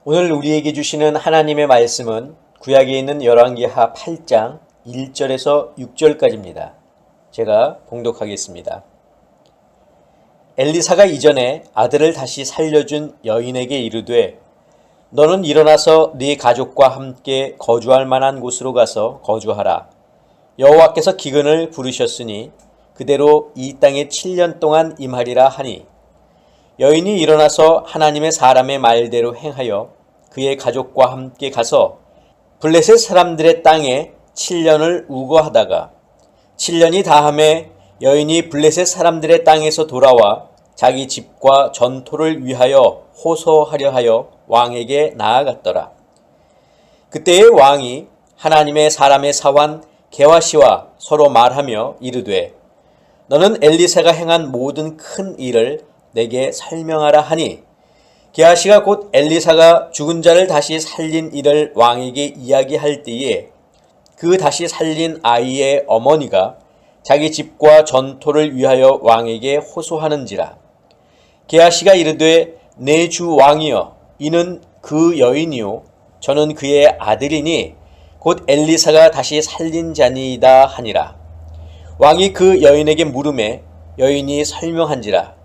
오늘 우리에게 주시는 하나님의 말씀은 구약에 있는 열왕기하 8장 1절에서 6절까지입니다. 제가 봉독하겠습니다. 엘리사가 이전에 아들을 다시 살려준 여인에게 이르되 너는 일어나서 네 가족과 함께 거주할 만한 곳으로 가서 거주하라. 여호와께서 기근을 부르셨으니 그대로 이 땅에 7년 동안 임하리라 하니 여인이 일어나서 하나님의 사람의 말대로 행하여 그의 가족과 함께 가서 블레셋 사람들의 땅에 7년을 우거하다가 7년이 다함에 여인이 블레셋 사람들의 땅에서 돌아와 자기 집과 전토를 위하여 호소하려 하여 왕에게 나아갔더라. 그때의 왕이 하나님의 사람의 사환 게하시와 서로 말하며 이르되 너는 엘리사가 행한 모든 큰 일을 내게 설명하라 하니 게하시가 곧 엘리사가 죽은 자를 다시 살린 일을 왕에게 이야기할 때에 그 다시 살린 아이의 어머니가 자기 집과 전토를 위하여 왕에게 호소하는지라. 게하시가 이르되 내 주 왕이여 이는 그 여인이요 저는 그의 아들이니 곧 엘리사가 다시 살린 자니이다 하니라. 왕이 그 여인에게 물으매 여인이 설명한지라.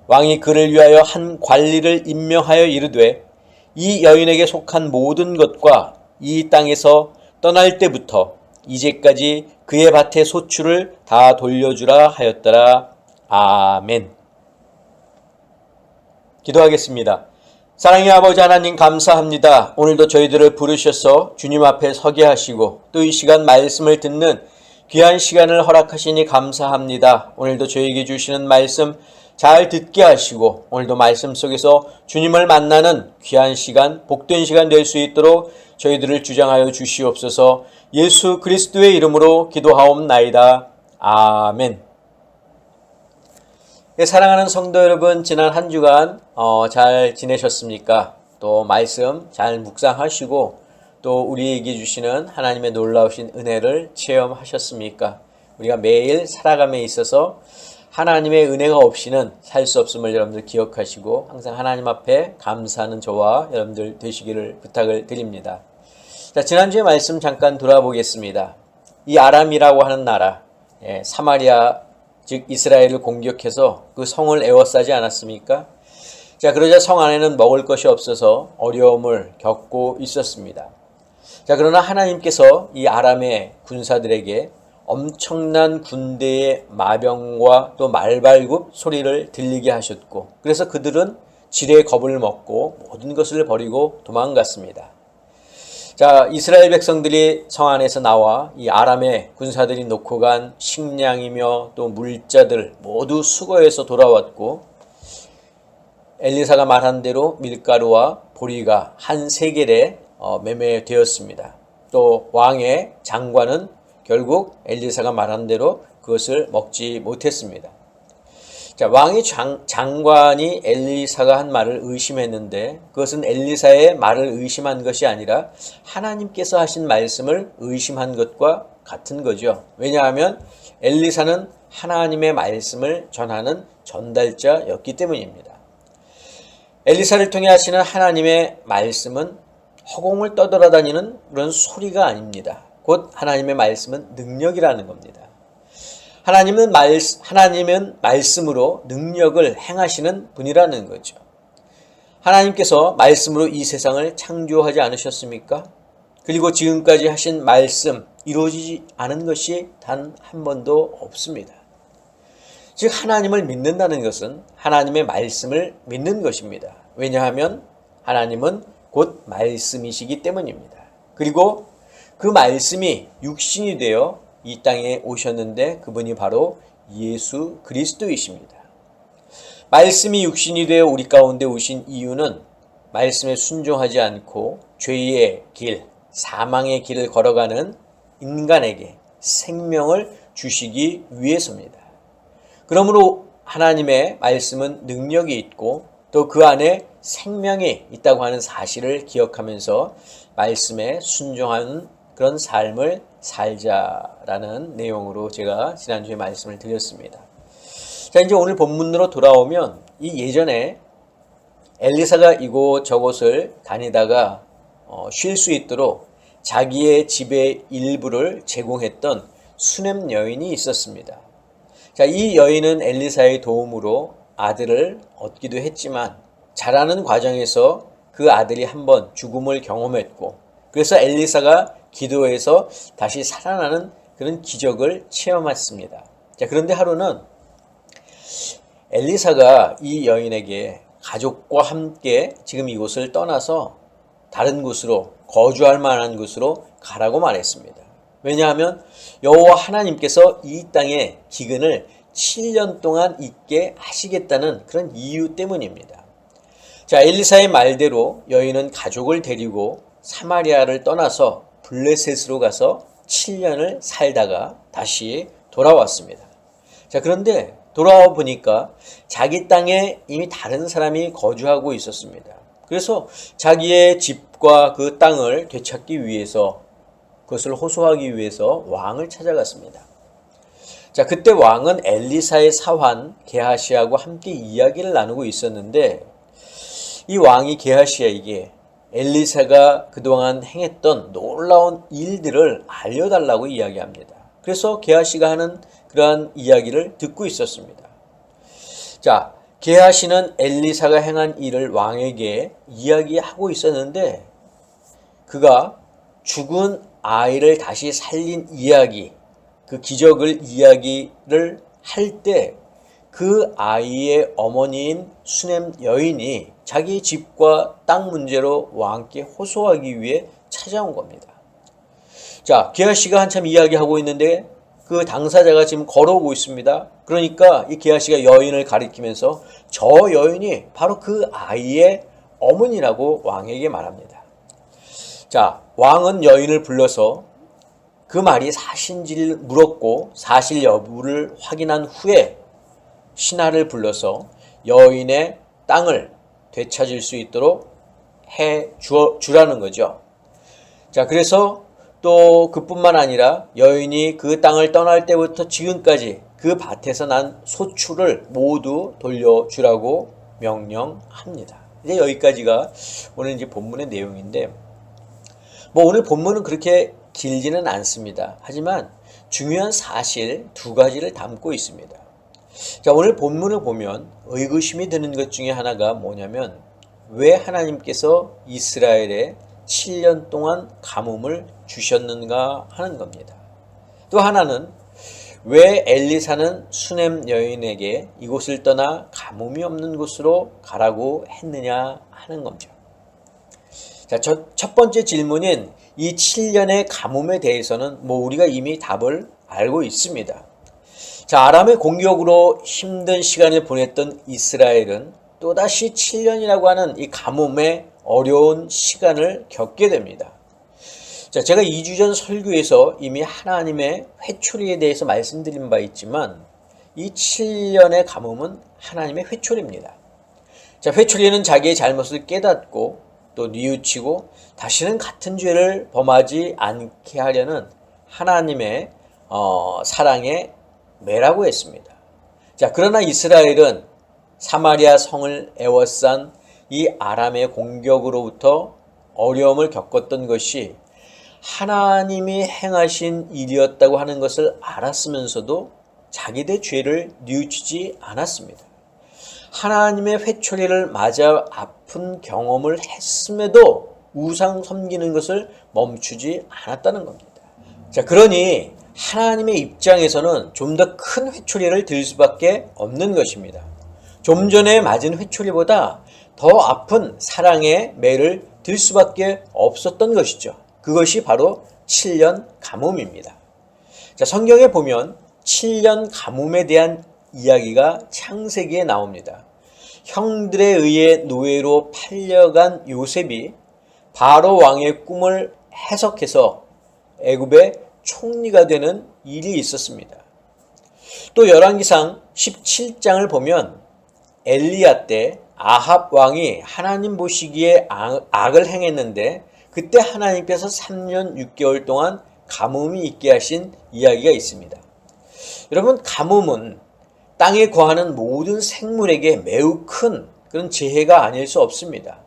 왕이 그를 위하여 한 관리를 임명하여 이르되 이 여인에게 속한 모든 것과 이 땅에서 떠날 때부터 이제까지 그의 밭의 소출을 다 돌려주라 하였더라. 아멘. 기도하겠습니다. 사랑의 아버지 하나님 감사합니다. 오늘도 저희들을 부르셔서 주님 앞에 서게 하시고 또 이 시간 말씀을 듣는 귀한 시간을 허락하시니 감사합니다. 오늘도 저에게 주시는 말씀 잘 듣게 하시고 오늘도 말씀 속에서 주님을 만나는 귀한 시간, 복된 시간 될 수 있도록 저희들을 주장하여 주시옵소서. 예수 그리스도의 이름으로 기도하옵나이다. 아멘. 사랑하는 성도 여러분, 지난 한 주간 잘 지내셨습니까? 또 말씀 잘 묵상하시고 또 우리에게 주시는 하나님의 놀라우신 은혜를 체험하셨습니까? 우리가 매일 살아감에 있어서 하나님의 은혜가 없이는 살 수 없음을 여러분들 기억하시고 항상 하나님 앞에 감사하는 저와 여러분들 되시기를 부탁을 드립니다. 자, 지난주에 말씀 잠깐 돌아보겠습니다. 이 아람이라고 하는 나라, 사마리아 즉 이스라엘을 공격해서 그 성을 에워싸지 않았습니까? 자, 그러자 성 안에는 먹을 것이 없어서 어려움을 겪고 있었습니다. 자, 그러나 하나님께서 이 아람의 군사들에게 엄청난 군대의 마병과 또 말발굽 소리를 들리게 하셨고 그래서 그들은 지레 겁을 먹고 모든 것을 버리고 도망갔습니다. 자, 이스라엘 백성들이 성 안에서 나와 이 아람의 군사들이 놓고 간 식량이며 또 물자들 모두 수거해서 돌아왔고 엘리사가 말한 대로 밀가루와 보리가 한 세겔에 매매되었습니다. 또 왕의 장관은 결국 엘리사가 말한 대로 그것을 먹지 못했습니다. 자, 왕의 장관이 엘리사가 한 말을 의심했는데 그것은 엘리사의 말을 의심한 것이 아니라 하나님께서 하신 말씀을 의심한 것과 같은 거죠. 왜냐하면 엘리사는 하나님의 말씀을 전하는 전달자였기 때문입니다. 엘리사를 통해 하시는 하나님의 말씀은 허공을 떠돌아다니는 그런 소리가 아닙니다. 곧 하나님의 말씀은 능력이라는 겁니다. 하나님은 말씀으로 능력을 행하시는 분이라는 거죠. 하나님께서 말씀으로 이 세상을 창조하지 않으셨습니까? 그리고 지금까지 하신 말씀 이루어지지 않은 것이 단 한 번도 없습니다. 즉 하나님을 믿는다는 것은 하나님의 말씀을 믿는 것입니다. 왜냐하면 하나님은 곧 말씀이시기 때문입니다. 그리고 그 말씀이 육신이 되어 이 땅에 오셨는데 그분이 바로 예수 그리스도이십니다. 말씀이 육신이 되어 우리 가운데 오신 이유는 말씀에 순종하지 않고 죄의 길, 사망의 길을 걸어가는 인간에게 생명을 주시기 위해서입니다. 그러므로 하나님의 말씀은 능력이 있고 또 그 안에 생명이 있다고 하는 사실을 기억하면서 말씀에 순종하는 그런 삶을 살자라는 내용으로 제가 지난주에 말씀을 드렸습니다. 자, 이제 오늘 본문으로 돌아오면 이 예전에 엘리사가 이곳 저곳을 다니다가 쉴 수 있도록 자기의 집의 일부를 제공했던 수넴 여인이 있었습니다. 자, 이 여인은 엘리사의 도움으로 아들을 얻기도 했지만 자라는 과정에서 그 아들이 한번 죽음을 경험했고, 그래서 엘리사가 기도해서 다시 살아나는 그런 기적을 체험했습니다. 자, 그런데 하루는 엘리사가 이 여인에게 가족과 함께 지금 이곳을 떠나서 다른 곳으로, 거주할 만한 곳으로 가라고 말했습니다. 왜냐하면 여호와 하나님께서 이 땅에 기근을 7년 동안 있게 하시겠다는 그런 이유 때문입니다. 자, 엘리사의 말대로 여인은 가족을 데리고 사마리아를 떠나서 블레셋으로 가서 7년을 살다가 다시 돌아왔습니다. 자, 그런데 돌아와 보니까 자기 땅에 이미 다른 사람이 거주하고 있었습니다. 그래서 자기의 집과 그 땅을 되찾기 위해서, 그것을 호소하기 위해서 왕을 찾아갔습니다. 자, 그때 왕은 엘리사의 사환 게하시하고 함께 이야기를 나누고 있었는데, 이 왕이 게하시에게 엘리사가 그동안 행했던 놀라운 일들을 알려달라고 이야기합니다. 그래서 게하시가 하는 그러한 이야기를 듣고 있었습니다. 자, 게하시는 엘리사가 행한 일을 왕에게 이야기하고 있었는데, 그가 죽은 아이를 다시 살린 이야기, 그 기적을 이야기를 할 때 그 아이의 어머니인 수넴 여인이 자기 집과 땅 문제로 왕께 호소하기 위해 찾아온 겁니다. 자, 게하시가 한참 이야기하고 있는데 그 당사자가 지금 걸어오고 있습니다. 그러니까 이 게하시가 여인을 가리키면서 저 여인이 바로 그 아이의 어머니라고 왕에게 말합니다. 자, 왕은 여인을 불러서 그 말이 사실인지를 물었고 사실 여부를 확인한 후에 신하를 불러서 여인의 땅을 되찾을 수 있도록 해 주라는 거죠. 자, 그래서 또 그뿐만 아니라 여인이 그 땅을 떠날 때부터 지금까지 그 밭에서 난 소출을 모두 돌려주라고 명령합니다. 이제 여기까지가 오늘 이제 본문의 내용인데, 오늘 본문은 그렇게 길지는 않습니다. 하지만 중요한 사실 두 가지를 담고 있습니다. 자, 오늘 본문을 보면 의구심이 드는 것 중에 하나가 뭐냐면, 왜 하나님께서 이스라엘에 7년 동안 가뭄을 주셨는가 하는 겁니다. 또 하나는 왜 엘리사는 수넴 여인에게 이곳을 떠나 가뭄이 없는 곳으로 가라고 했느냐 하는 겁니다. 자, 첫 번째 질문인 이 7년의 가뭄에 대해서는 우리가 이미 답을 알고 있습니다. 자, 아람의 공격으로 힘든 시간을 보냈던 이스라엘은 또다시 7년이라고 하는 이 가뭄의 어려운 시간을 겪게 됩니다. 자, 제가 2주 전 설교에서 이미 하나님의 회초리에 대해서 말씀드린 바 있지만 이 7년의 가뭄은 하나님의 회초리입니다. 자, 회초리는 자기의 잘못을 깨닫고 또 뉘우치고 다시는 같은 죄를 범하지 않게 하려는 하나님의 사랑의 매라고 했습니다. 자, 그러나 이스라엘은 사마리아 성을 에워싼 이 아람의 공격으로부터 어려움을 겪었던 것이 하나님이 행하신 일이었다고 하는 것을 알았으면서도 자기들의 죄를 뉘우치지 않았습니다. 하나님의 회초리를 맞아 아픈 경험을 했음에도 우상 섬기는 것을 멈추지 않았다는 겁니다. 자, 그러니 하나님의 입장에서는 좀 더 큰 회초리를 들 수밖에 없는 것입니다. 좀 전에 맞은 회초리보다 더 아픈 사랑의 매를 들 수밖에 없었던 것이죠. 그것이 바로 7년 가뭄입니다. 자, 성경에 보면 7년 가뭄에 대한 이야기가 창세기에 나옵니다. 형들에 의해 노예로 팔려간 요셉이 바로 왕의 꿈을 해석해서 애굽의 총리가 되는 일이 있었습니다. 또 열왕기상 17장을 보면 엘리야 때 아합 왕이 하나님 보시기에 악을 행했는데 그때 하나님께서 3년 6개월 동안 가뭄이 있게 하신 이야기가 있습니다. 여러분, 가뭄은 땅에 거하는 모든 생물에게 매우 큰 그런 재해가 아닐 수 없습니다.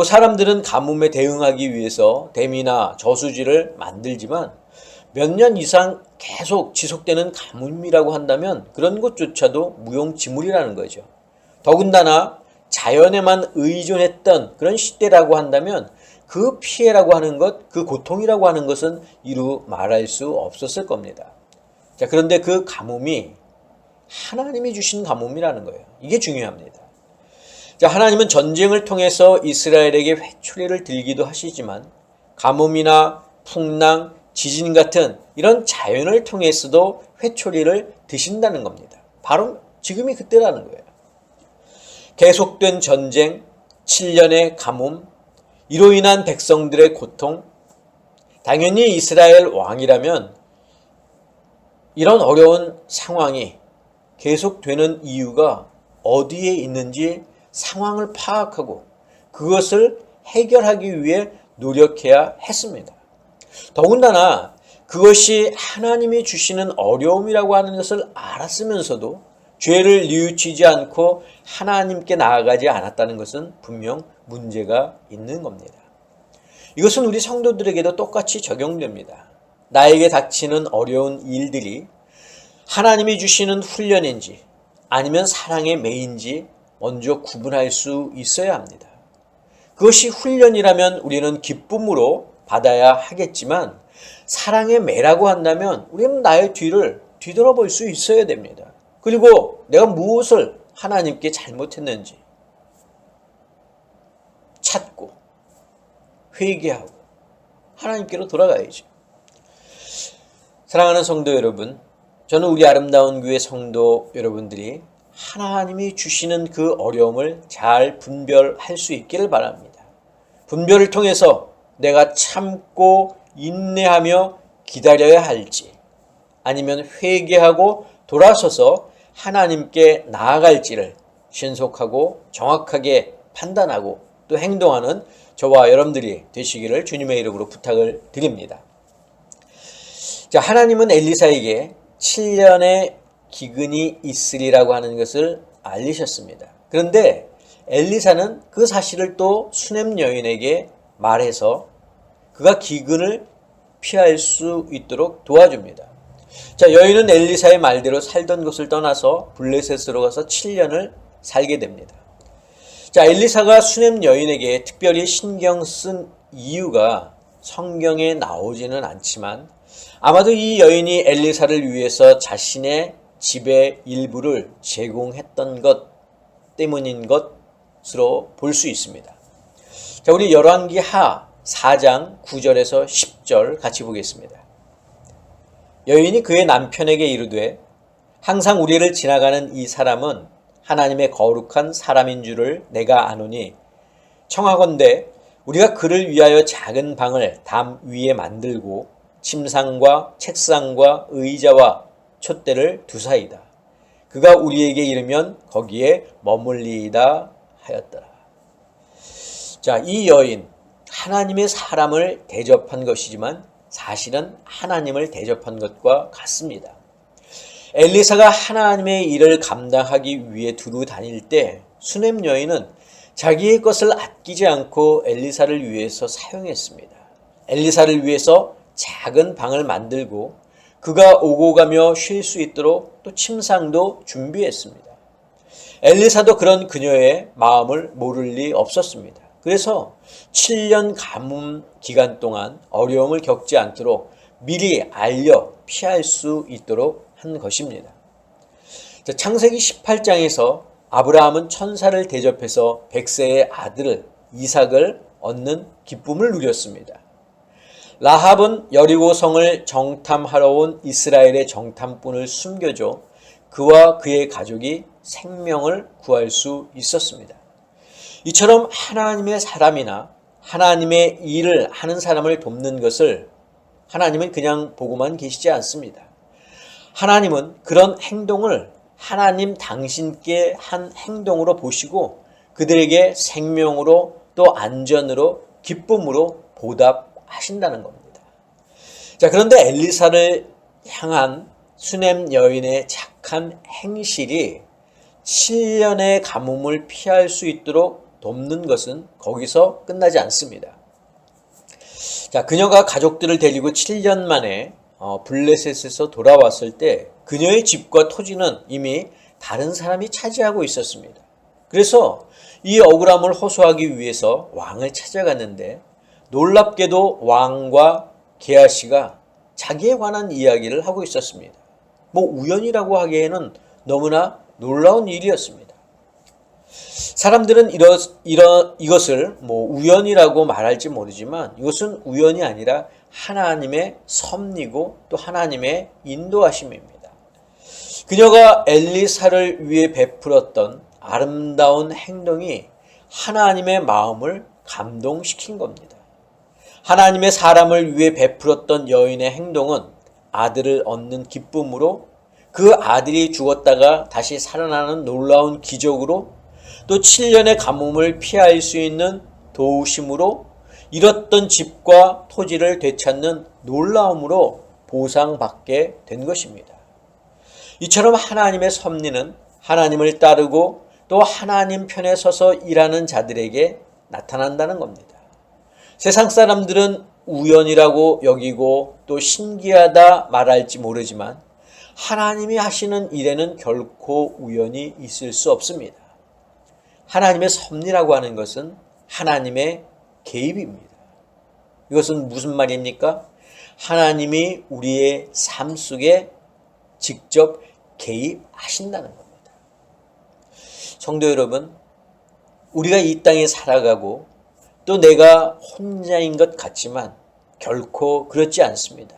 사람들은 가뭄에 대응하기 위해서 댐이나 저수지를 만들지만 몇 년 이상 계속 지속되는 가뭄이라고 한다면 그런 것조차도 무용지물이라는 거죠. 더군다나 자연에만 의존했던 그런 시대라고 한다면 그 피해라고 하는 것, 그 고통이라고 하는 것은 이루 말할 수 없었을 겁니다. 자, 그런데 그 가뭄이 하나님이 주신 가뭄이라는 거예요. 이게 중요합니다. 자, 하나님은 전쟁을 통해서 이스라엘에게 회초리를 들기도 하시지만 가뭄이나 풍랑, 지진 같은 이런 자연을 통해서도 회초리를 드신다는 겁니다. 바로 지금이 그때라는 거예요. 계속된 전쟁, 7년의 가뭄, 이로 인한 백성들의 고통, 당연히 이스라엘 왕이라면 이런 어려운 상황이 계속되는 이유가 어디에 있는지 상황을 파악하고 그것을 해결하기 위해 노력해야 했습니다. 더군다나 그것이 하나님이 주시는 어려움이라고 하는 것을 알았으면서도 죄를 뉘우치지 않고 하나님께 나아가지 않았다는 것은 분명 문제가 있는 겁니다. 이것은 우리 성도들에게도 똑같이 적용됩니다. 나에게 닥치는 어려운 일들이 하나님이 주시는 훈련인지 아니면 사랑의 매인지 먼저 구분할 수 있어야 합니다. 그것이 훈련이라면 우리는 기쁨으로 받아야 하겠지만 사랑의 매라고 한다면 우리는 나의 뒤를 뒤돌아볼 수 있어야 됩니다. 그리고 내가 무엇을 하나님께 잘못했는지 찾고 회개하고 하나님께로 돌아가야죠. 사랑하는 성도 여러분, 저는 우리 아름다운 교회 성도 여러분들이 하나님이 주시는 그 어려움을 잘 분별할 수 있기를 바랍니다. 분별을 통해서 내가 참고 인내하며 기다려야 할지 아니면 회개하고 돌아서서 하나님께 나아갈지를 신속하고 정확하게 판단하고 또 행동하는 저와 여러분들이 되시기를 주님의 이름으로 부탁을 드립니다. 자, 하나님은 엘리사에게 7년의 기근이 있으리라고 하는 것을 알리셨습니다. 그런데 엘리사는 그 사실을 또 수넴 여인에게 말해서 그가 기근을 피할 수 있도록 도와줍니다. 자, 여인은 엘리사의 말대로 살던 곳을 떠나서 블레셋으로 가서 7년을 살게 됩니다. 자, 엘리사가 수넴 여인에게 특별히 신경 쓴 이유가 성경에 나오지는 않지만 아마도 이 여인이 엘리사를 위해서 자신의 집의 일부를 제공했던 것 때문인 것으로 볼 수 있습니다. 자, 우리 열왕기하 4장 9절에서 10절 같이 보겠습니다. 여인이 그의 남편에게 이르되 항상 우리를 지나가는 이 사람은 하나님의 거룩한 사람인 줄을 내가 아노니 청하건대 우리가 그를 위하여 작은 방을 담 위에 만들고 침상과 책상과 의자와 촛대를 두사이다. 그가 우리에게 이르면 거기에 머물리이다 하였더라. 자, 이 여인 하나님의 사람을 대접한 것이지만 사실은 하나님을 대접한 것과 같습니다. 엘리사가 하나님의 일을 감당하기 위해 두루 다닐 때 수넴 여인은 자기의 것을 아끼지 않고 엘리사를 위해서 사용했습니다. 엘리사를 위해서 작은 방을 만들고 그가 오고 가며 쉴 수 있도록 또 침상도 준비했습니다. 엘리사도 그런 그녀의 마음을 모를 리 없었습니다. 그래서 7년 가뭄 기간 동안 어려움을 겪지 않도록 미리 알려 피할 수 있도록 한 것입니다. 창세기 18장에서 아브라함은 천사를 대접해서 100세의 아들 이삭을 얻는 기쁨을 누렸습니다. 라합은 여리고 성을 정탐하러 온 이스라엘의 정탐꾼을 숨겨줘 그와 그의 가족이 생명을 구할 수 있었습니다. 이처럼 하나님의 사람이나 하나님의 일을 하는 사람을 돕는 것을 하나님은 그냥 보고만 계시지 않습니다. 하나님은 그런 행동을 하나님 당신께 한 행동으로 보시고 그들에게 생명으로 또 안전으로 기쁨으로 보답하신다는 겁니다. 자, 그런데 엘리사를 향한 수넴 여인의 착한 행실이 7년의 가뭄을 피할 수 있도록 돕는 것은 거기서 끝나지 않습니다. 자, 그녀가 가족들을 데리고 7년 만에 블레셋에서 돌아왔을 때 그녀의 집과 토지는 이미 다른 사람이 차지하고 있었습니다. 그래서 이 억울함을 호소하기 위해서 왕을 찾아갔는데 놀랍게도 왕과 게하시가 자기에 관한 이야기를 하고 있었습니다. 우연이라고 하기에는 너무나 놀라운 일이었습니다. 사람들은 이것을 우연이라고 말할지 모르지만 이것은 우연이 아니라 하나님의 섭리고 또 하나님의 인도하심입니다. 그녀가 엘리사를 위해 베풀었던 아름다운 행동이 하나님의 마음을 감동시킨 겁니다. 하나님의 사람을 위해 베풀었던 여인의 행동은 아들을 얻는 기쁨으로, 그 아들이 죽었다가 다시 살아나는 놀라운 기적으로, 또 7년의 가뭄을 피할 수 있는 도우심으로, 잃었던 집과 토지를 되찾는 놀라움으로 보상받게 된 것입니다. 이처럼 하나님의 섭리는 하나님을 따르고 또 하나님 편에 서서 일하는 자들에게 나타난다는 겁니다. 세상 사람들은 우연이라고 여기고 또 신기하다 말할지 모르지만 하나님이 하시는 일에는 결코 우연이 있을 수 없습니다. 하나님의 섭리라고 하는 것은 하나님의 개입입니다. 이것은 무슨 말입니까? 하나님이 우리의 삶 속에 직접 개입하신다는 겁니다. 성도 여러분, 우리가 이 땅에 살아가고 또 내가 혼자인 것 같지만 결코 그렇지 않습니다.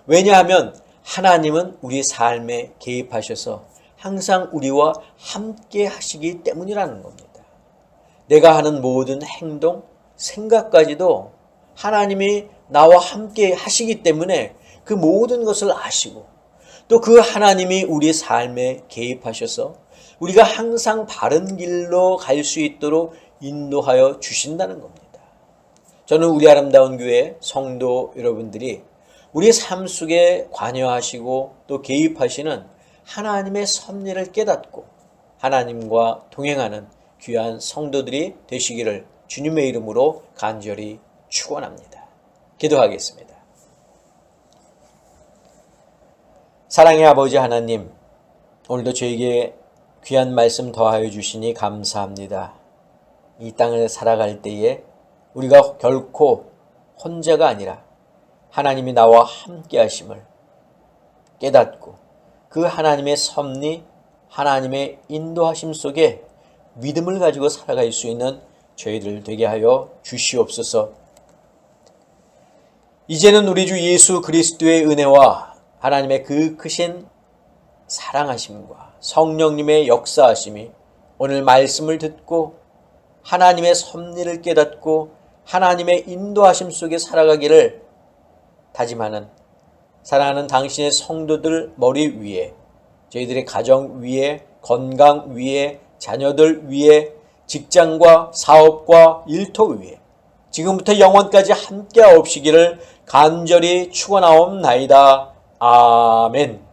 왜냐하면 하나님은 우리 삶에 개입하셔서 항상 우리와 함께 하시기 때문이라는 겁니다. 내가 하는 모든 행동, 생각까지도 하나님이 나와 함께 하시기 때문에 그 모든 것을 아시고 또 그 하나님이 우리 삶에 개입하셔서 우리가 항상 바른 길로 갈 수 있도록 인도하여 주신다는 겁니다. 저는 우리 아름다운 교회 성도 여러분들이 우리 삶 속에 관여하시고 또 개입하시는 하나님의 섭리를 깨닫고 하나님과 동행하는 귀한 성도들이 되시기를 주님의 이름으로 간절히 축원합니다. 기도하겠습니다. 사랑의 아버지 하나님, 오늘도 저에게 귀한 말씀 더하여 주시니 감사합니다. 이 땅을 살아갈 때에 우리가 결코 혼자가 아니라 하나님이 나와 함께 하심을 깨닫고 그 하나님의 섭리, 하나님의 인도하심 속에 믿음을 가지고 살아갈 수 있는 저희들 되게 하여 주시옵소서. 이제는 우리 주 예수 그리스도의 은혜와 하나님의 그 크신 사랑하심과 성령님의 역사하심이 오늘 말씀을 듣고 하나님의 섭리를 깨닫고 하나님의 인도하심 속에 살아가기를 다짐하는 사랑하는 당신의 성도들 머리 위에, 저희들의 가정 위에, 건강 위에, 자녀들 위에, 직장과 사업과 일터 위에 지금부터 영원까지 함께 하옵시기를 간절히 축원하옵나이다. 아멘.